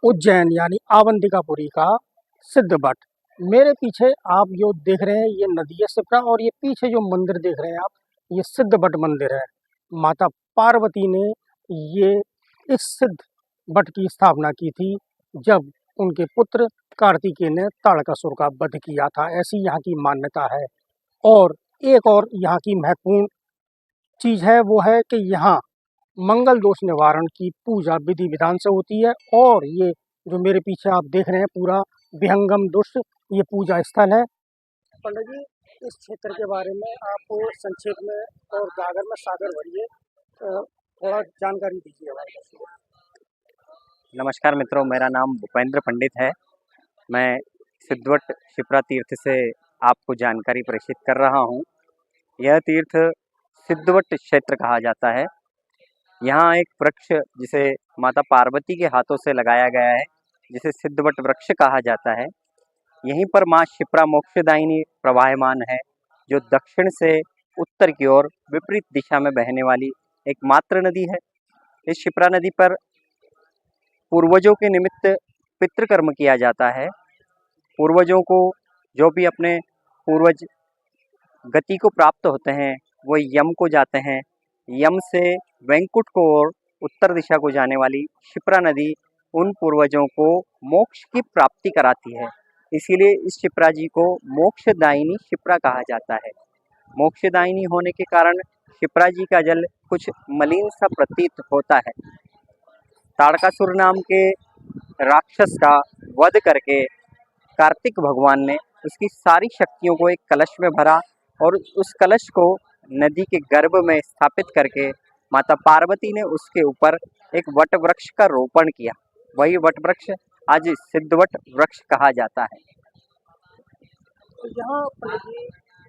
उज्जैन यानी अवंतिकापुरी का सिद्ध बट। मेरे पीछे आप जो देख रहे हैं ये नदी है शिप्रा, और ये पीछे जो मंदिर देख रहे हैं आप, ये सिद्ध बट मंदिर है। माता पार्वती ने ये इस सिद्ध बट की स्थापना की थी जब उनके पुत्र कार्तिकेय ने ताड़कासुर का वध किया था, ऐसी यहाँ की मान्यता है। और एक और यहाँ की महत्वपूर्ण चीज है, वो है कि यहाँ मंगल दोष निवारण की पूजा विधि विधान से होती है। और ये जो मेरे पीछे आप देख रहे हैं पूरा विहंगम दुष्ट ये पूजा स्थल है। पंडित जी, इस क्षेत्र के बारे में आप संक्षेप में और गागर में सागर भरिए थोड़ा जानकारी दीजिए हमारे दर्शकों को। नमस्कार मित्रों, मेरा नाम भूपेंद्र पंडित है। मैं सिद्धवट शिप्रा तीर्थ से आपको जानकारी प्रेषित कर रहा हूँ। यह तीर्थ सिद्धवट क्षेत्र कहा जाता है। यहाँ एक वृक्ष जिसे माता पार्वती के हाथों से लगाया गया है, जिसे सिद्धवट वृक्ष कहा जाता है। यहीं पर माँ शिप्रा मोक्षदायिनी प्रवाहमान है, जो दक्षिण से उत्तर की ओर विपरीत दिशा में बहने वाली एकमात्र नदी है। इस शिप्रा नदी पर पूर्वजों के निमित्त पितृकर्म किया जाता है। पूर्वजों को जो भी अपने पूर्वज गति को प्राप्त होते हैं वो यम को जाते हैं। यम से वैंकुट को और उत्तर दिशा को जाने वाली शिप्रा नदी उन पूर्वजों को मोक्ष की प्राप्ति कराती है। इसीलिए इस शिप्रा जी को मोक्षदायिनी शिप्रा कहा जाता है। मोक्षदायिनी होने के कारण शिप्रा जी का जल कुछ मलिन सा प्रतीत होता है। ताड़कासुर नाम के राक्षस का वध करके कार्तिक भगवान ने उसकी सारी शक्तियों को एक कलश में भरा और उस कलश को नदी के गर्भ में स्थापित करके माता पार्वती ने उसके ऊपर एक वट वृक्ष का रोपण किया। वही वट वृक्ष आज सिद्धवट वृक्ष कहा जाता है। तो यहाँ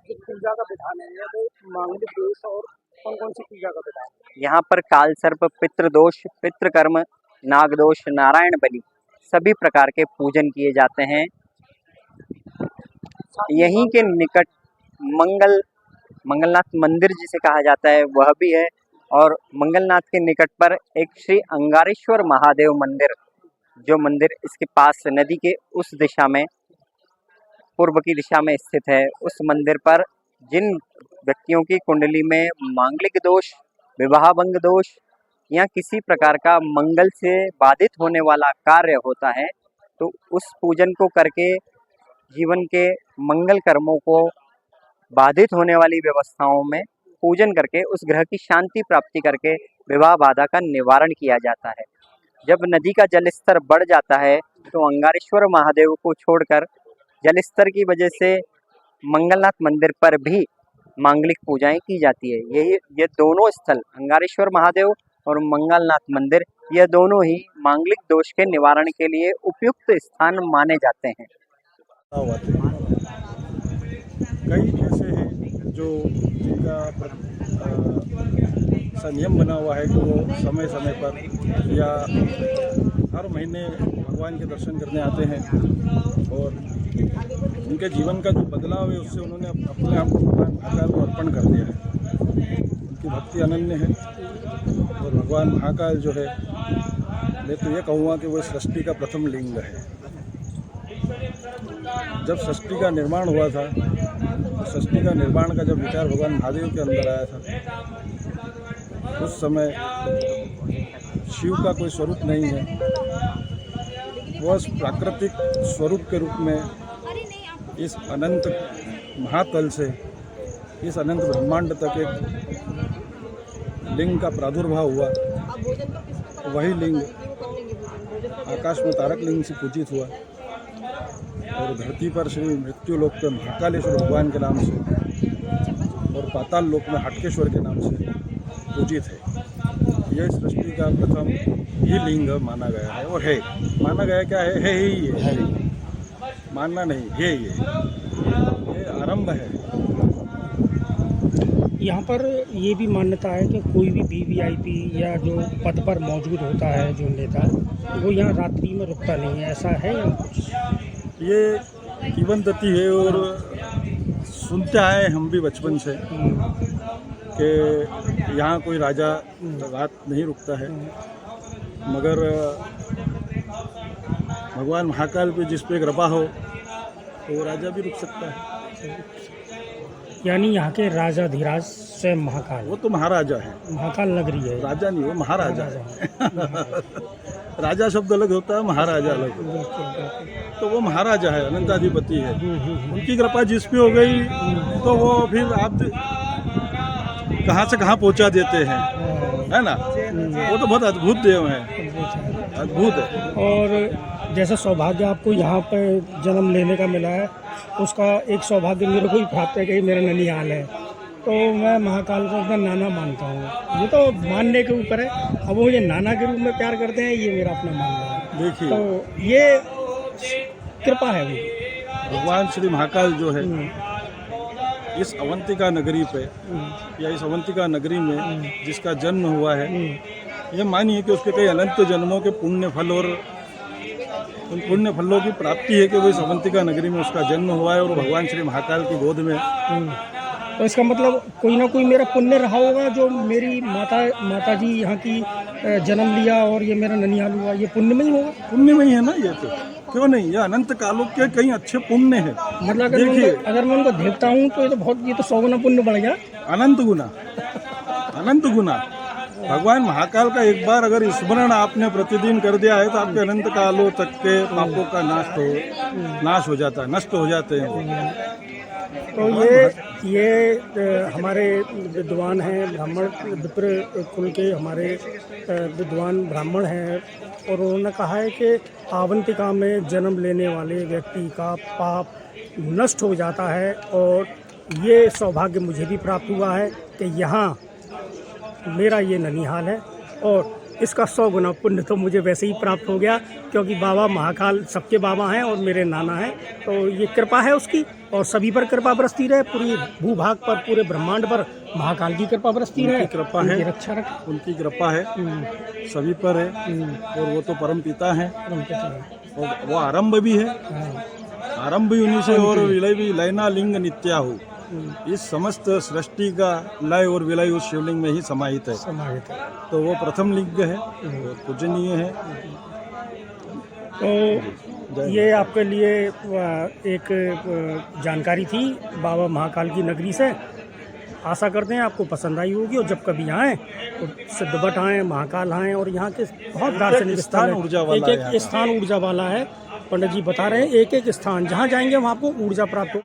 जो पूजा का विधान है वो मांगलिक दोष और कौन कौन सी पूजा का विधान है? यहाँ पर काल सर्प, पितृदोष, पितृकर्म, नागदोष, नारायण बलि सभी प्रकार के पूजन किए जाते हैं। यहीं के निकट मंगलनाथ मंदिर जिसे कहा जाता है वह भी है, और मंगलनाथ के निकट पर एक श्री अंगारेश्वर महादेव मंदिर, जो मंदिर इसके पास नदी के उस दिशा में पूर्व की दिशा में स्थित है। उस मंदिर पर जिन व्यक्तियों की कुंडली में मांगलिक दोष, विवाह भंग दोष या किसी प्रकार का मंगल से बाधित होने वाला कार्य होता है, तो उस पूजन को करके जीवन के मंगल कर्मों को बाधित होने वाली व्यवस्थाओं में पूजन करके उस ग्रह की शांति प्राप्ति करके विवाह बाधा का निवारण किया जाता है। जब नदी का जल स्तर बढ़ जाता है तो अंगारेश्वर महादेव को छोड़कर जल स्तर की वजह से मंगलनाथ मंदिर पर भी मांगलिक पूजाएं की जाती है। ये दोनों स्थल, अंगारेश्वर महादेव और मंगलनाथ मंदिर, यह दोनों ही मांगलिक दोष के निवारण के लिए उपयुक्त स्थान माने जाते हैं। कई ऐसे हैं जो जिनका संयम बना हुआ है कि वो समय समय पर या हर महीने भगवान के दर्शन करने आते हैं, और उनके जीवन का जो बदलाव है उससे उन्होंने अपने आप को भगवान महाकाल को अर्पण कर दिया है। उनकी भक्ति अनन्य है, और भगवान महाकाल जो है, मैं तो ये कहूँगा कि वो सृष्टि का प्रथम लिंग है। जब सृष्टि का निर्माण हुआ था, सृष्टि का निर्माण का जब विचार भगवान महादेव के अंदर आया था, उस समय शिव का कोई स्वरूप नहीं है। वह प्राकृतिक स्वरूप के रूप में इस अनंत महातल से इस अनंत ब्रह्मांड तक एक लिंग का प्रादुर्भाव हुआ। वही लिंग आकाश में तारक लिंग से पूजित हुआ, और धरती पर श्री मृत्यु लोक पे महाकालेश्वर भगवान के नाम से और पाताल लोक में हटकेश्वर के नाम से पूजित है। यह सृष्टि का प्रथम ही लिंग माना गया है, और है माना गया क्या है ही है, मानना नहीं है, ये आरंभ है। यहाँ पर ये भी मान्यता है कि कोई भी वीवीआईपी या जो पद पर मौजूद होता है जो नेता, वो यहाँ रात्रि में रुकता नहीं है, ऐसा है या कुछ? ये किंवदंती है, और सुनते आए हम भी बचपन से कि यहाँ कोई राजा रात नहीं रुकता है। मगर भगवान महाकाल पे जिस पे कृपा हो तो वो राजा भी रुक सकता है। यानी यहाँ के राजाधिराज से महाकाल, वो तो महाराजा है, महाकाल नगरी है। राजा नहीं, वो महाराजा है। राजा। राजा शब्द अलग होता है, महाराजा अलग होता बिल्कुल, बिल्कुल। है। तो वो महाराजा है, अनंताधिपति है। उनकी कृपा जिस पे हो गई तो वो फिर आप कहाँ से कहाँ पहुँचा देते हैं, है ना। वो तो बहुत अद्भुत देव है, अद्भुत है। और जैसे सौभाग्य आपको यहाँ पे जन्म लेने का मिला है, उसका एक सौभाग्य मेरे को ही प्राप्त है कि मेरा ननिहाल है, तो मैं महाकाल को अपना नाना मानता हूँ। ये तो मानने के ऊपर है, अब वो मुझे नाना के रूप में प्यार करते हैं, ये मेरा अपना मानना है। देखिए, तो ये कृपा है उनकी। भगवान श्री महाकाल जो है इस अवंतिका नगरी पे या इस अवंतिका नगरी में जिसका जन्म हुआ है, ये मानिए कि उसके कई अनंत जन्मों के पुण्य फल और उन पुण्य फलों की प्राप्ति है कि वो इस अवंतिका नगरी में उसका जन्म हुआ है और भगवान श्री महाकाल की गोद में। तो इसका मतलब कोई ना कोई मेरा पुण्य रहा होगा, जो मेरी माता जी यहाँ की जन्म लिया और ये मेरा ननिहाल हुआ, ये पुण्य में ही होगा। पुण्य में ही है ना, ये तो क्यों नहीं, ये अनंत कालों के कई अच्छे पुण्य है। मतलब अगर मैं उनको देखता हूँ तो ये तो 100 गुना पुण्य बढ़ गया। अनंत गुना, अनंत गुना। भगवान महाकाल का एक बार अगर स्मरण आपने प्रतिदिन कर दिया है तो आपके अनंत कालों तक के पापों का नाश हो जाता है, नष्ट हो जाते हैं। तो ये हमारे विद्वान हैं, ब्राह्मण विप्र कुल के हमारे विद्वान ब्राह्मण हैं, और उन्होंने कहा है कि अवंतिका में जन्म लेने वाले व्यक्ति का पाप नष्ट हो जाता है। और ये सौभाग्य मुझे भी प्राप्त हुआ है कि यहाँ मेरा ये ननिहाल है, और इसका 100 गुना पुण्य तो मुझे वैसे ही प्राप्त हो गया, क्योंकि बाबा महाकाल सबके बाबा हैं और मेरे नाना हैं। तो ये कृपा है उसकी, और सभी पर कृपा बरसती रहे, पूरी भूभाग पर, पूरे ब्रह्मांड पर महाकाल की कृपा बरसती रहे। कृपा है, रक्षा रख, उनकी कृपा है, सभी पर है। और वो तो परम पिता है, और वो आरंभ भी है, आरंभ भी उन्हीं से, और विलय भी लयना लिंग नित्या हो। इस समस्त सृष्टि का लय और विलय उस शिवलिंग में ही समाहित है। तो वो प्रथम लिंग है और पूजनीय है। तो ये आपके लिए एक जानकारी थी बाबा महाकाल की नगरी से। आशा करते हैं आपको पसंद आई होगी, और जब कभी आएँ तो सिद्धवट आएँ, महाकाल आएँ, और यहाँ के बहुत दार्शनिक स्थान, एक स्थान ऊर्जा वाला है। पंडित जी बता रहे हैं एक स्थान जहाँ जाएंगे वहाँ आपको ऊर्जा प्राप्त हो।